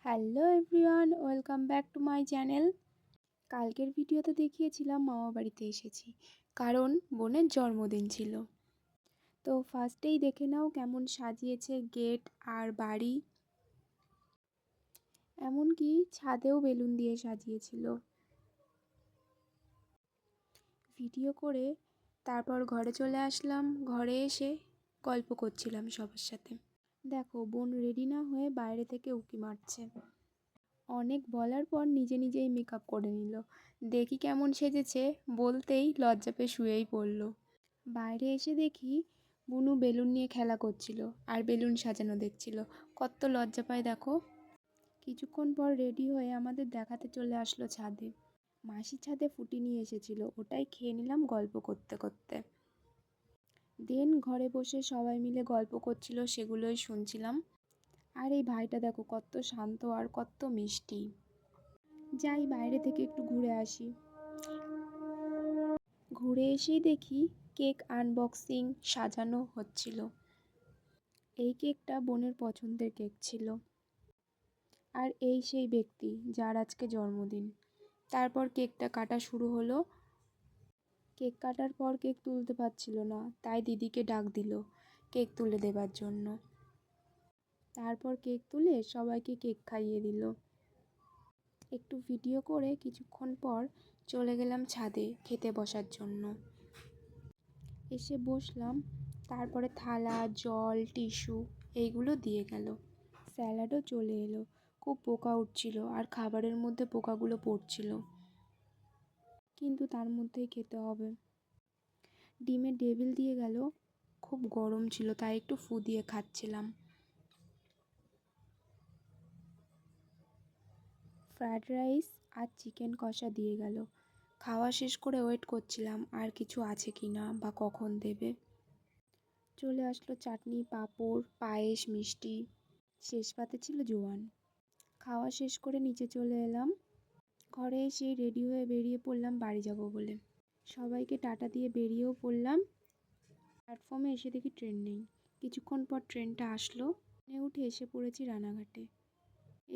Hello everyone, welcome back to my channel. কালকের ভিডিওতে দেখিয়েছিলাম মামা বাড়িতে এসেছি, কারণ বোনের জন্মদিন ছিল। তো ফার্স্টেই দেখে নাও কেমন সাজিয়েছে গেট আর বাড়ি, এমনকি ছাদেও বেলুন দিয়ে সাজিয়েছিল। ভিডিও করে তারপর ঘরে চলে আসলাম। ঘরে এসে গল্প করছিলাম সবার সাথে। দেখো, বোন রেডি না হয়ে বাইরে থেকে উঁকি মারছে। অনেক বলার পর নিজে নিজেই মেকআপ করে নিল। দেখি কেমন সেজেছে বলতেই লজ্জা পেয়ে শুয়েই পড়ল। বাইরে এসে দেখি বুনু বেলুন নিয়ে খেলা করছিল আর বেলুন সাজানো দেখছিল। কত লজ্জা পায় দেখো। কিছুক্ষণ পর রেডি হয়ে আমাদের দেখাতে চলে আসলো ছাদে। মাসি ছাদে ফুটি নিয়ে এসেছিল, ওটাই খেয়ে নিলাম গল্প করতে করতে। দেন ঘরে বসে সবাই মিলে গল্প করছিল, সেগুলোই শুনছিলাম। আর এই ভাইটা দেখো কত শান্ত আর কত মিষ্টি। যাই বাইরে থেকে একটু ঘুরে আসি। ঘুরে এসেই দেখি কেক আনবক্সিং সাজানো হচ্ছিল। এই কেকটা বোনের পছন্দের কেক ছিল। আর এই সেই ব্যক্তি যার আজকে জন্মদিন। তারপর কেকটা কাটা শুরু হলো। কেক কাটার পর কেক তুলতে পারছিল না, তাই দিদিকে ডাক দিল কেক তুলে দেবার জন্য। তারপর কেক তুলে সবাইকে কেক খাইয়ে দিল। একটু ভিডিও করে কিছুক্ষণ পর চলে গেলাম ছাদে খেতে বসার জন্য। এসে বসলাম, তারপরে থালা, জল, টিস্যু এইগুলো দিয়ে গেল। স্যালাডও চলে এলো। খুব পোকা উঠছিল আর খাবারের মধ্যে পোকাগুলো পড়ছিল, কিন্তু তার মধ্যেই খেতে হবে। ডিমের ডেভিল দিয়ে গেল। খুব গরম ছিল তাই একটু ফু দিয়ে খাচ্ছিলাম। ফ্রায়েড রাইস আর চিকেন কষা দিয়ে গেল। খাওয়া শেষ করে ওয়েট করছিলাম আর কিছু আছে কি না বা কখন দেবে। চলে আসলো চাটনি, পাঁপড়, পায়েস, মিষ্টি। শেষ পাতে ছিল জোয়ান। খাওয়া শেষ করে নিচে চলে এলাম। ঘরে এসেই রেডি হয়ে বেরিয়ে পড়লাম বাড়ি যাব বলে। সবাইকে টাটা দিয়ে বেরিয়েও পড়লাম। প্ল্যাটফর্মে এসে দেখি ট্রেন নেই। কিছুক্ষণ পর ট্রেনটা আসলো। ট্রেনে উঠে এসে পড়েছি রানাঘাটে।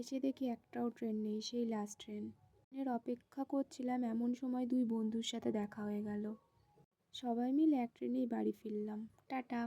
এসে দেখি একটাও ট্রেন নেই, সেই লাস্ট ট্রেন। ট্রেনের অপেক্ষা করছিলাম, এমন সময় দুই বন্ধুর সাথে দেখা হয়ে গেল। সবাই মিলে এক ট্রেনেই বাড়ি ফিরলাম। টাটা।